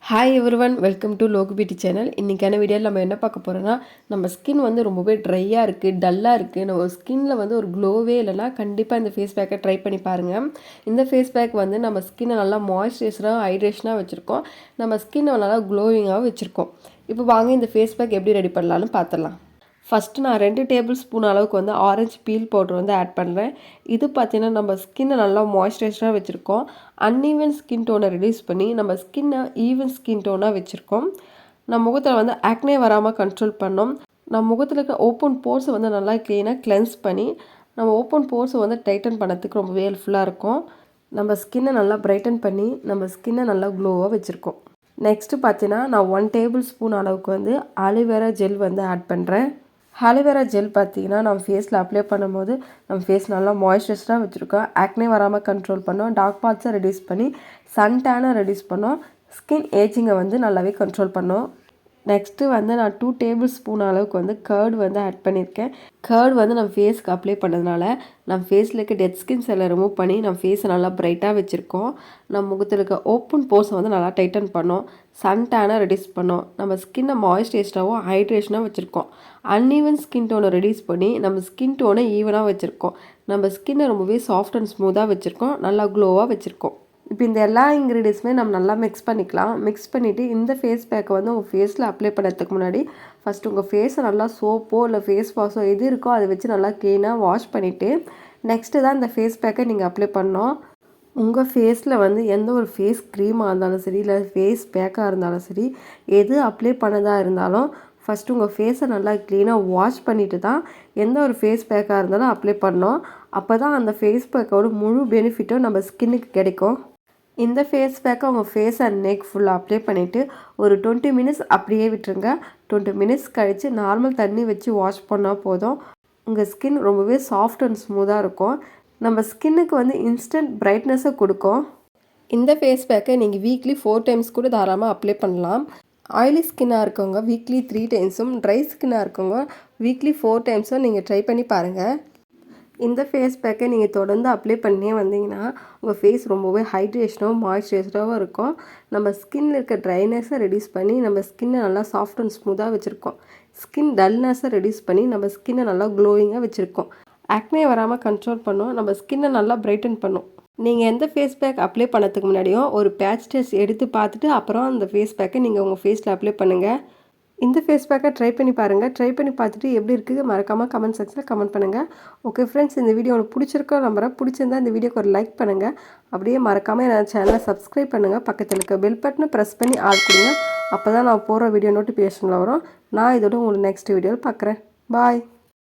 Hi everyone, welcome to Logu beauty channel. இன்றைக்கான வீடியோவில் நம்ம என்ன பார்க்க போகிறோன்னா, நம்ம ஸ்கின் வந்து ரொம்பவே ட்ரையாக இருக்குது, டல்லாக இருக்குது, நம்ம ஸ்கின்னில் வந்து ஒரு க்ளோவே இல்லைன்னா கண்டிப்பாக இந்த ஃபேஸ் பேக்கை ட்ரை பண்ணி பாருங்கள். இந்த ஃபேஸ் பேக் வந்து நம்ம ஸ்கின்னை நல்லா மாய்ஸ்சரைசராக ஹைட்ரேஷனாக வச்சுருக்கோம், நம்ம ஸ்கின்னை நல்லா க்ளோவிங்காகவும் வச்சுருக்கோம். இப்போ வாங்க இந்த ஃபேஸ் பேக் எப்படி ரெடி பண்ணலான்னு பார்த்துடலாம். ஃபஸ்ட்டு நான் 2 டேபிள் ஸ்பூன் அளவுக்கு வந்து ஆரஞ்சு பீல் பவுடர் வந்து ஆட் பண்ணுறேன். இது பார்த்திங்கன்னா நம்ம ஸ்கின்னை நல்லா மாய்ஸ்சரைசராக வச்சுருக்கோம், அன்ஈவன் ஸ்கின் டோனை ரிலீஸ் பண்ணி நம்ம ஸ்கின்னை ஈவன் ஸ்கின் டோனாக வச்சுருக்கோம். நம்ம முகத்தில் வந்து ஆக்னே வராமல் கண்ட்ரோல் பண்ணோம். நம்ம முகத்தில் இருக்க ஓப்பன் போர்ஸை வந்து நல்லா க்ளீனாக கிளென்ஸ் பண்ணி நம்ம ஓப்பன் போர்ஸை வந்து டைட்டன் பண்ணதுக்கு ரொம்பவே ஹெல்ப்ஃபுல்லாக இருக்கும். நம்ம ஸ்கின்னை நல்லா பிரைட்டன் பண்ணி நம்ம ஸ்கின்னை நல்லா க்ளோவாக வச்சுருக்கோம். நெக்ஸ்ட்டு பார்த்தீங்கன்னா நான் 1 டேபிள் ஸ்பூன் அளவுக்கு வந்து ஆலிவேரா ஜெல் வந்து ஆட் பண்ணுறேன். ஆலிவேரா ஜெல் பார்த்தீங்கன்னா நம்ம ஃபேஸில் அப்ளை பண்ணும்போது நம்ம ஃபேஸ் நல்லா மாய்ஸ்சரைஸ்டாக வச்சுருக்கோம், ஆக்னே வராமல் கண்ட்ரோல் பண்ணோம், டார்க் ஸ்பாட்ஸை ரெடியூஸ் பண்ணி சன் டேனை ரெடியூஸ் பண்ணோம், ஸ்கின் ஏஜிங்கை வந்து நல்லாவே கண்ட்ரோல் பண்ணோம். நெக்ஸ்ட்டு வந்து நான் 2 டேபிள் ஸ்பூன் அளவுக்கு வந்து கர்ட் வந்து ஆட் பண்ணியிருக்கேன். கர்ட் வந்து நம்ம ஃபேஸ்க்கு அப்ளை பண்ணதுனால நம்ம ஃபேஸில் இருக்க டெட் ஸ்கின்ஸ் எல்லாம் ரிமூவ் பண்ணி நம்ம ஃபேஸை நல்லா பிரைட்டாக வச்சுருக்கோம். நம்ம முகத்தில் இருக்க ஓப்பன் போர்ஸை வந்து நல்லா டைட்டன் பண்ணோம், சன் டேனை ரெடியூஸ் பண்ணோம், நம்ம ஸ்கின்னை மாய்ஸ்சரைஸ்டாகவும் ஹைட்ரேஷனாக வச்சுருக்கோம், அன்ஈவன் ஸ்கின் டோனை ரெடியூஸ் பண்ணி நம்ம ஸ்கின் டோனை ஈவனாக வச்சுருக்கோம், நம்ம ஸ்கின்னை ரொம்பவே சாஃப்ட் அண்ட் ஸ்மூத்தாக வச்சுருக்கோம், நல்லா க்ளோவாக வச்சுருக்கோம். இப்போ இந்த எல்லா இன்க்ரீடியன்ஸுமே நம்ம நல்லா மிக்ஸ் பண்ணிக்கலாம். மிக்ஸ் பண்ணிவிட்டு இந்த ஃபேஸ் பேக்கை வந்து உங்கள் ஃபேஸில் அப்ளை பண்ணுறதுக்கு முன்னாடி ஃபஸ்ட்டு உங்கள் ஃபேஸை நல்லா சோப்போ இல்லை ஃபேஸ் வாஷோ எது இருக்கோ அதை வச்சு நல்லா க்ளீனாக வாஷ் பண்ணிவிட்டு நெக்ஸ்ட்டு தான் இந்த ஃபேஸ் பேக்கை நீங்கள் அப்ளை பண்ணணும். உங்கள் ஃபேஸில் வந்து எந்த ஒரு ஃபேஸ் க்ரீமாக இருந்தாலும் சரி இல்லை ஃபேஸ் பேக்காக இருந்தாலும் சரி எது அப்ளை பண்ணதாக இருந்தாலும் ஃபஸ்ட்டு உங்கள் ஃபேஸை நல்லா க்ளீனாக வாஷ் பண்ணிவிட்டு தான் எந்த ஒரு ஃபேஸ் பேக்காக இருந்தாலும் அப்ளை பண்ணணும். அப்போ தான் அந்த ஃபேஸ் பேக்கோட முழு பெனிஃபிட்டும் நம்ம ஸ்கின்னுக்கு கிடைக்கும். இந்த ஃபேஸ் பேக்கை உங்கள் ஃபேஸ் அண்ட் நெக் ஃபுல்லாக அப்ளை பண்ணிவிட்டு ஒரு 20 மினிட்ஸ் அப்படியே விட்டுருங்க. 20 மினிட்ஸ் கழித்து நார்மல் தண்ணி வச்சு வாஷ் பண்ணால் போதும். உங்கள் ஸ்கின் ரொம்பவே சாஃப்ட் அண்ட் ஸ்மூத்தாக இருக்கும், நம்ம ஸ்கின்னுக்கு வந்து இன்ஸ்டன்ட் பிரைட்னஸை கொடுக்கும். இந்த ஃபேஸ் பேக்கை நீங்கள் வீக்லி 4 டைம்ஸ் கூட தாராளமாக அப்ளை பண்ணலாம். ஆயிலி ஸ்கின்னாக இருக்கவங்க வீக்லி 3 டைம்ஸும், ட்ரை ஸ்கின்னாக இருக்கவங்க வீக்லி 4 டைம்ஸும் நீங்கள் ட்ரை பண்ணி பாருங்கள். இந்த ஃபேஸ் பேக்கை நீங்கள் தொடர்ந்து அப்ளை பண்ணியே வந்தீங்கன்னா உங்கள் ஃபேஸ் ரொம்பவே ஹைட்ரேஷனாகவும் மாய்ஸ்சரைஸ்டாகவும் இருக்கும். நம்ம ஸ்கின்னில் இருக்க ட்ரைனஸை ரெடியூஸ் பண்ணி நம்ம ஸ்கின்னை நல்லா சாஃப்ட் அண்ட் ஸ்மூத்தாக வச்சுருக்கோம், ஸ்கின் டல்னஸை ரெடியூஸ் பண்ணி நம்ம ஸ்கின்னை நல்லா க்ளோயிங்காக வச்சுருக்கோம், ஆக்னே வராமல் கண்ட்ரோல் பண்ணோம், நம்ம ஸ்கின்னை நல்லா பிரைட்டன் பண்ணும். நீங்கள் எந்த ஃபேஸ் பேக் அப்ளை பண்ணதுக்கு முன்னாடியும் ஒரு பேட்ச் டெஸ்ட் எடுத்து பார்த்துட்டு அப்புறம் அந்த ஃபேஸ் பேக்கை நீங்கள் உங்கள் ஃபேஸில் அப்ளை பண்ணுங்கள். இந்த ஃபேஸ் பேக்கை ட்ரை பண்ணி பாருங்கள். ட்ரை பண்ணி பார்த்துட்டு எப்படி இருக்குது மறக்காமல் கமெண்ட் செக்ஷனில் கமெண்ட் பண்ணுங்கள். ஓகே ஃப்ரெண்ட்ஸ், இந்த வீடியோ உங்களுக்கு பிடிச்சிருக்கோ நம்புறேன். பிடிச்சிருந்தா இந்த வீடியோக்கு ஒரு லைக் பண்ணுங்கள். அப்படியே மறக்காமல் என் சேனலை சப்ஸ்கிரைப் பண்ணுங்கள். பக்கத்தில் இருக்க பெல் பட்டனை ப்ரெஸ் பண்ணி ஆள் கொடுங்க. அப்போ தான் நான் போகிற வீடியோ நோட்டிஃபிகேஷனில் வரும். நான் இதோட உங்களுக்கு நெக்ஸ்ட் வீடியோவில் பார்க்குறேன். பாய்.